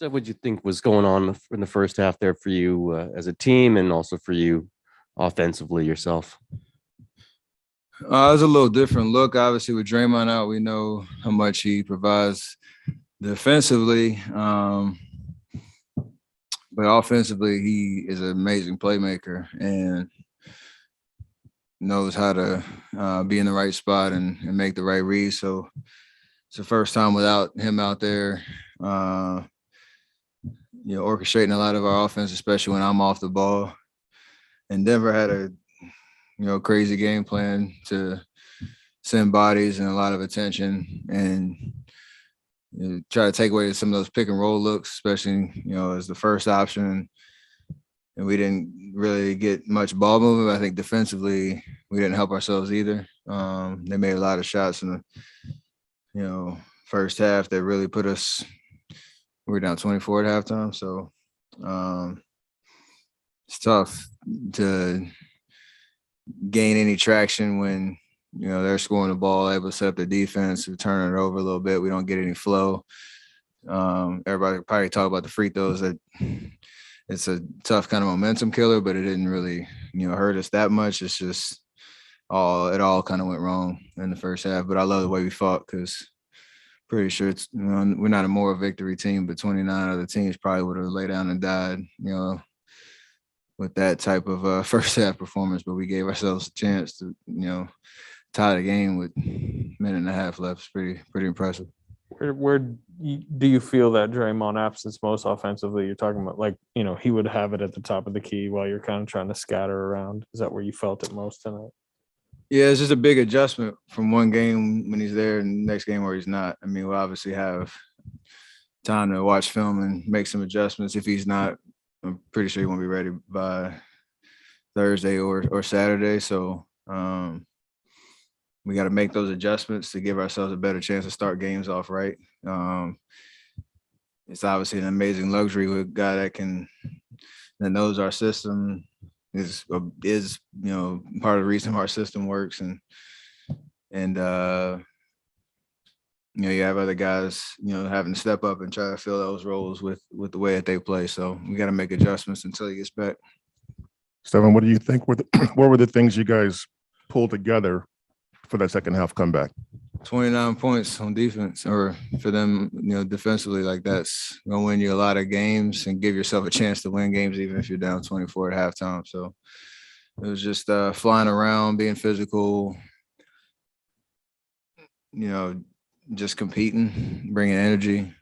So what you think was going on in the first half there for you as a team and also for you offensively yourself? It was a little different look. Obviously, with Draymond out, we know how much he provides defensively. But offensively, he is an amazing playmaker and knows how to be in the right spot and make the right read. So it's the first time without him out there, orchestrating a lot of our offense, especially when I'm off the ball. And Denver had a crazy game plan to send bodies and a lot of attention and try to take away some of those pick and roll looks, especially, as the first option. And we didn't really get much ball movement. I think defensively, we didn't help ourselves either. They made a lot of shots in the, first half that really put us, we were down 24 at halftime. So it's tough to gain any traction when, they're scoring the ball, able to set up the defense, we turn it over a little bit. We don't get any flow. Everybody probably talk about the free throws. That it's a tough kind of momentum killer, but it didn't really, hurt us that much. It's just it all kind of went wrong in the first half. But I love the way we fought because pretty sure it's, we're not a moral victory team, but 29 other teams probably would have laid down and died, with that type of first half performance. But we gave ourselves a chance to, tie the game with a minute and a half left. It's pretty impressive. Where do you feel that Draymond absence most offensively? You're talking about he would have it at the top of the key while you're kind of trying to scatter around. Is that where you felt it most tonight? Yeah, it's just a big adjustment from one game when he's there and the next game where he's not. I mean, we'll obviously have time to watch film and make some adjustments. If he's not, I'm pretty sure he won't be ready by Thursday or Saturday. So we got to make those adjustments to give ourselves a better chance to start games off right. It's obviously an amazing luxury with a guy that knows our system, is part of the reason our system works, and you have other guys having to step up and try to fill those roles with the way that they play. So we got to make adjustments until he gets back. Stephen, what do you think what were the things you guys pulled together for that second half comeback? 29 points on defense, or for them, defensively, like that's going to win you a lot of games and give yourself a chance to win games, even if you're down 24 at halftime. So it was just flying around, being physical, just competing, bringing energy,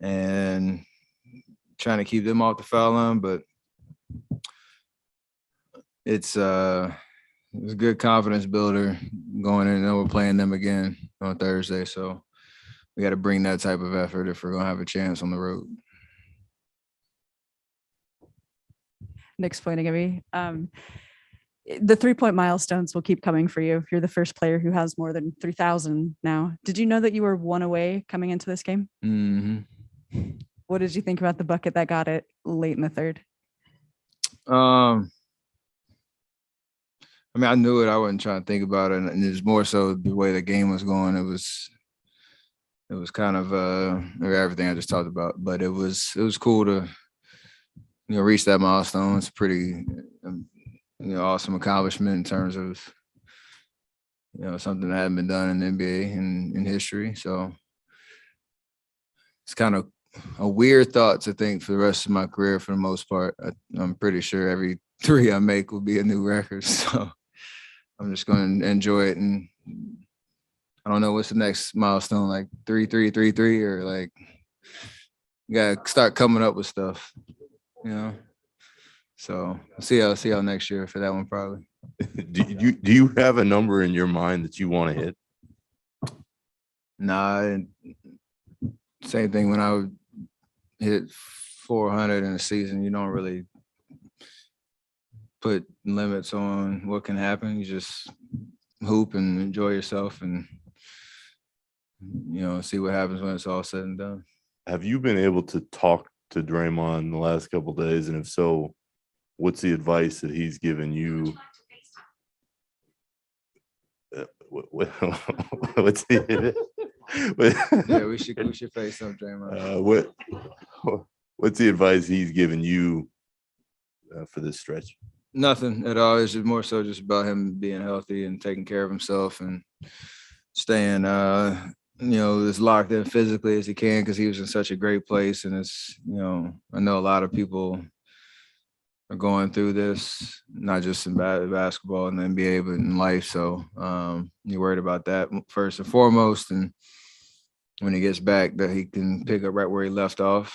and trying to keep them off the foul line. But it's a good confidence builder going in, and we're playing them again on Thursday. So we got to bring that type of effort if we're going to have a chance on the road. Nick's pointing at me. The 3-point milestones will keep coming for you. You're the first player who has more than 3,000 now. Did you know that you were one away coming into this game? Mm-hmm. What did you think about the bucket that got it late in the third? I mean, I knew it. I wasn't trying to think about it, and it's more so the way the game was going. It was kind of everything I just talked about. But it was cool to reach that milestone. It's a pretty awesome accomplishment in terms of something that hadn't been done in the NBA in history. So it's kind of a weird thought to think for the rest of my career. For the most part, I'm pretty sure every 3 I make will be a new record. So I'm just going to enjoy it, and I don't know what's the next milestone, like 3-3-3-3, or like you got to start coming up with stuff, So see how next year for that one probably. Do you have a number in your mind that you want to hit? Nah, same thing when I would hit 400 in a season. You don't really put limits on what can happen. You just hoop and enjoy yourself, and see what happens when it's all said and done. Have you been able to talk to Draymond the last couple of days, and if so, what's the advice that he's given you? What's he? Yeah, we should face some Draymond. What's the advice he's given you for this stretch? Nothing at all. It's just more so just about him being healthy and taking care of himself and staying, as locked in physically as he can, because he was in such a great place. And it's, I know a lot of people are going through this, not just in basketball and the NBA, but in life. So you're worried about that first and foremost. And when he gets back, that he can pick up right where he left off.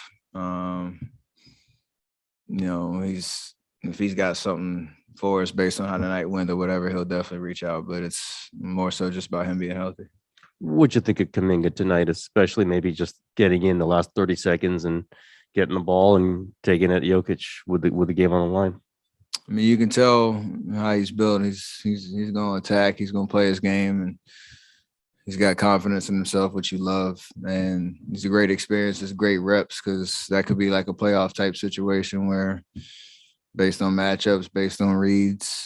If he's got something for us based on how the night went or whatever, he'll definitely reach out. But it's more so just about him being healthy. What'd you think of Kuminga tonight, especially maybe just getting in the last 30 seconds and getting the ball and taking it Jokic with the game on the line? I mean, you can tell how he's built. He's going to attack. He's going to play his game, and he's got confidence in himself, which you love. And it's a great experience. It's great reps, because that could be like a playoff type situation where, based on matchups, based on reads,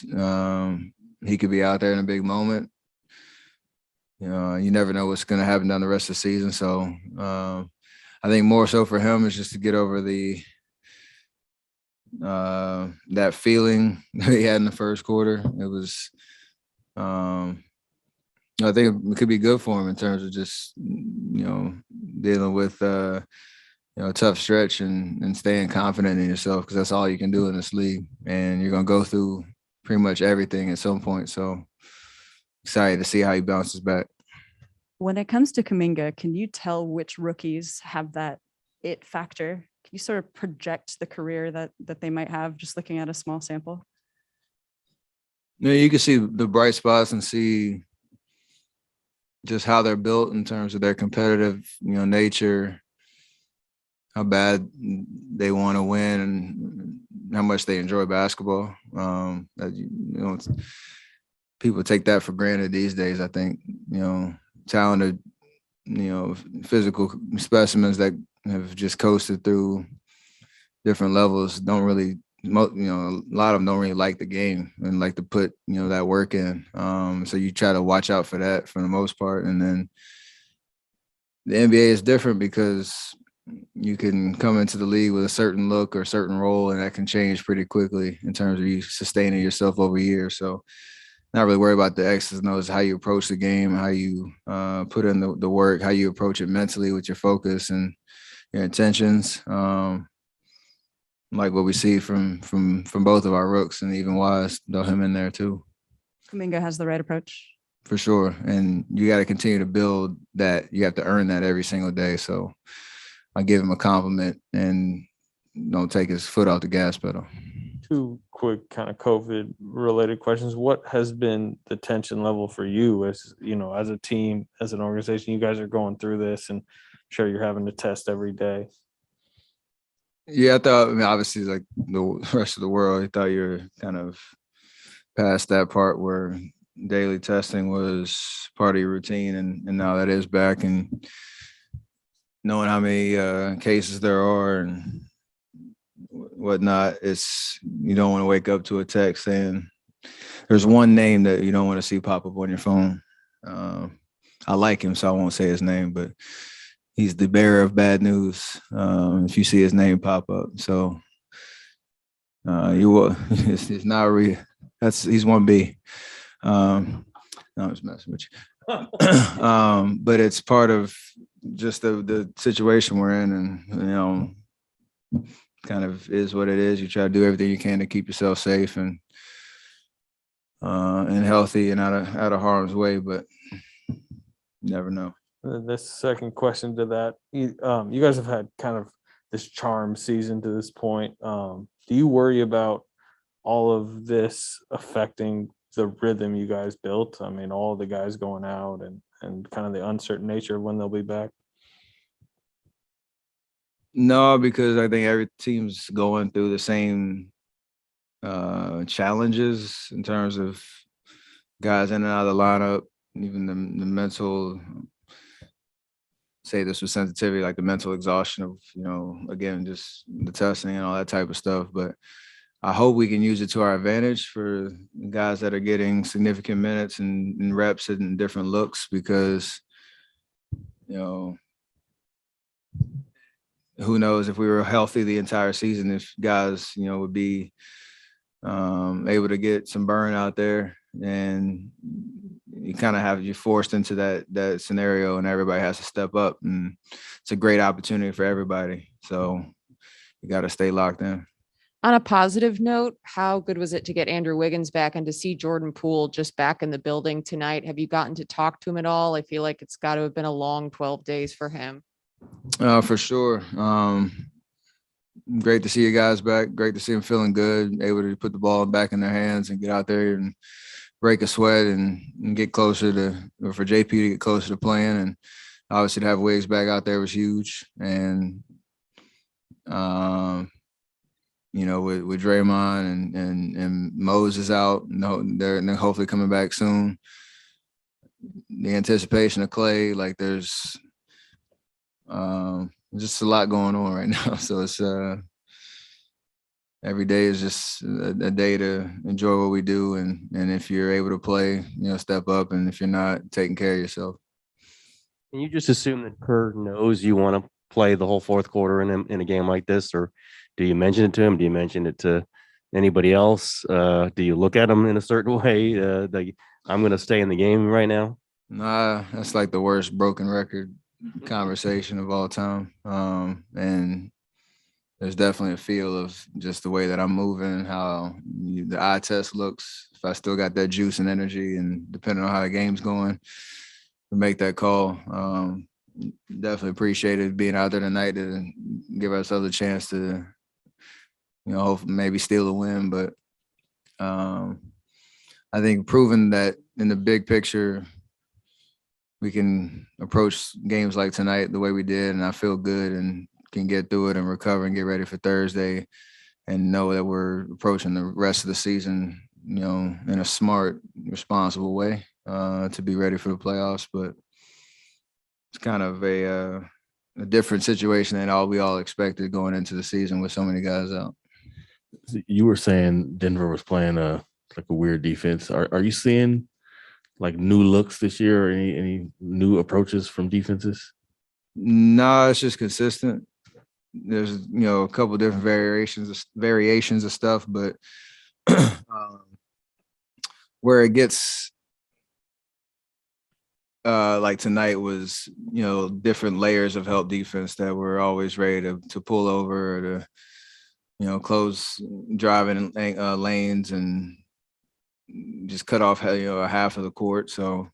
he could be out there in a big moment. You never know what's going to happen down the rest of the season. So I think more so for him is just to get over that feeling that he had in the first quarter. It was, I think it could be good for him in terms of just, dealing with, a tough stretch and staying confident in yourself, because that's all you can do in this league. And you're going to go through pretty much everything at some point. So excited to see how he bounces back. When it comes to Kuminga, can you tell which rookies have that it factor? Can you sort of project the career that they might have just looking at a small sample? Yeah, you can see the bright spots and see just how they're built in terms of their competitive, nature, how bad they want to win, and how much they enjoy basketball. People take that for granted these days. I think, talented, physical specimens that have just coasted through different levels don't really, a lot of them don't really like the game and like to put, that work in. So you try to watch out for that for the most part. And then the NBA is different, because you can come into the league with a certain look or a certain role, and that can change pretty quickly in terms of you sustaining yourself over years. So not really worry about the X's and O's, how you approach the game, how you put in the work, how you approach it mentally with your focus and your intentions. Like what we see from both of our rooks, and even Wise, throw him in there too. Kuminga has the right approach. For sure. And you got to continue to build that. You have to earn that every single day. So I give him a compliment and don't take his foot off the gas pedal. Two quick kind of COVID related questions. What has been the tension level for you as a team, as an organization? You guys are going through this, and I'm sure you're having to test every day. Yeah, obviously, like the rest of the world, I thought you were kind of past that part where daily testing was part of your routine, and now that is back, and knowing how many cases there are and whatnot, you don't want to wake up to a text saying there's one name that you don't want to see pop up on your phone. I like him, so I won't say his name, but he's the bearer of bad news. If you see his name pop up, so you will. It's not real. He's 1B. No, I'm just messing with you. But it's part of just the situation we're in, and kind of is what it is. You try to do everything you can to keep yourself safe and healthy and out of harm's way, but you never know. The second question to that, you guys have had kind of this charm season to this point. Do you worry about all of this affecting the rhythm you guys built? I mean, all the guys going out and kind of the uncertain nature of when they'll be back. No, because I think every team's going through the same challenges in terms of guys in and out of the lineup, even the mental, say this with sensitivity, like the mental exhaustion of, again, just the testing and all that type of stuff. But I hope we can use it to our advantage for guys that are getting significant minutes and reps and different looks, because you know, who knows if we were healthy the entire season, if guys, you know, would be able to get some burn out there, and you kind of you're forced into that scenario, and everybody has to step up, and it's a great opportunity for everybody. So you got to stay locked in. On a positive note, how good was it to get Andrew Wiggins back and to see Jordan Poole just back in the building tonight? Have you gotten to talk to him at all? I feel like it's got to have been a long 12 days for him. For sure. Great to see you guys back. Great to see them feeling good, able to put the ball back in their hands and get out there and break a sweat and get closer to, or for JP to get closer to playing. And obviously to have Wiggs back out there was huge. And, you know, with Draymond and Moses out, they're hopefully coming back soon. The anticipation of Klay, like there's just a lot going on right now. So it's every day is just a day to enjoy what we do, and if you're able to play, you know, step up, and if you're not, taking care of yourself. Can you just assume that Kerr knows you want to play the whole fourth quarter in a game like this, or do you mention it to him? Do you mention it to anybody else? Do you look at him in a certain way? Like, I'm going to stay in the game right now? Nah, that's like the worst broken record conversation of all time. And there's definitely a feel of just the way that I'm moving, how the eye test looks, if I still got that juice and energy, and depending on how the game's going, to make that call. Definitely appreciated being out there tonight to give ourselves a chance to, you know, hopefully maybe steal a win. But I think proving that in the big picture, we can approach games like tonight the way we did, and I feel good and can get through it and recover and get ready for Thursday, and know that we're approaching the rest of the season, you know, in a smart, responsible way to be ready for the playoffs. But it's kind of a different situation than we all expected going into the season with so many guys out. You were saying Denver was playing like a weird defense. Are you seeing like new looks this year, or any new approaches from defenses? No, it's just consistent. There's, you know, a couple different variations of stuff, but where it gets like tonight was, you know, different layers of help defense that were always ready to pull over, or to, you know, close driving lanes and just cut off, you know, a half of the court. So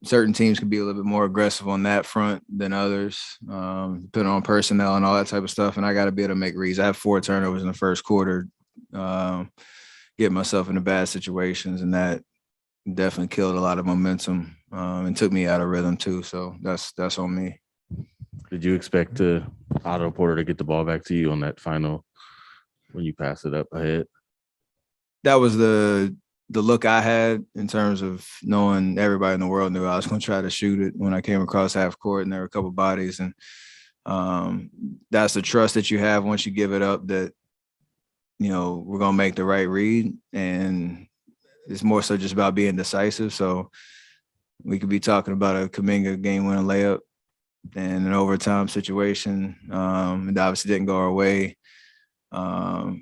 certain teams can be a little bit more aggressive on that front than others, depending on personnel and all that type of stuff. And I got to be able to make reads. I have 4 turnovers in the first quarter, get myself into bad situations, and that definitely killed a lot of momentum and took me out of rhythm too. So that's on me. Did you expect Otto Porter to get the ball back to you on that final when you passed it up ahead? That was the look I had, in terms of knowing everybody in the world knew I was going to try to shoot it when I came across half court, and there were a couple bodies. And that's the trust that you have once you give it up, that, you know, we're going to make the right read. And it's more so just about being decisive. So we could be talking about a Kuminga game-winning layup and an overtime situation. It obviously didn't go our way. I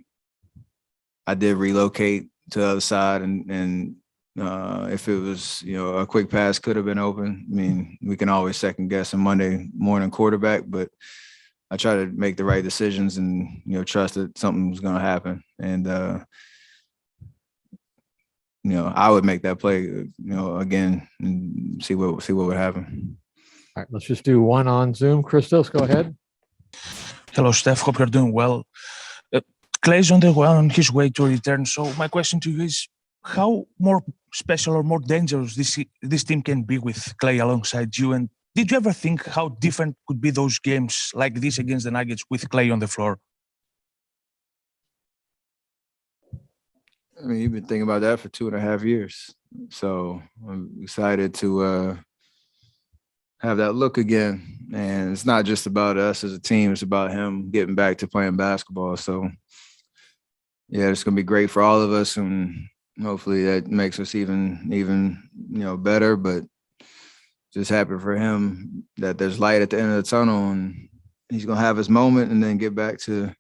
did relocate to the other side, and if it was, you know, a quick pass could have been open. I mean, we can always second guess a Monday morning quarterback, but I try to make the right decisions and, you know, trust that something's going to happen. And, you know, I would make that play, you know, again, and see what would happen. All right, let's just do one on Zoom. Christos, go ahead. Hello, Steph. Hope you're doing well. Klay's on his way to return. So my question to you is, how more special or more dangerous this team can be with Klay alongside you? And did you ever think how different could be those games like this against the Nuggets with Klay on the floor? I mean, you've been thinking about that for 2.5 years. So I'm excited to have that look again. And it's not just about us as a team. It's about him getting back to playing basketball. So, yeah, it's going to be great for all of us. And hopefully that makes us even, you know, better. But just happy for him that there's light at the end of the tunnel, and he's gonna have his moment and then get back to,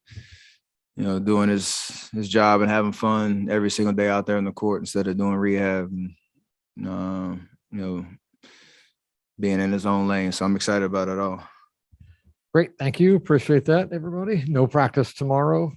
you know, doing his job and having fun every single day out there in the court instead of doing rehab and you know, being in his own lane. So I'm excited about it all. Great. Thank you. Appreciate that, everybody. No practice tomorrow.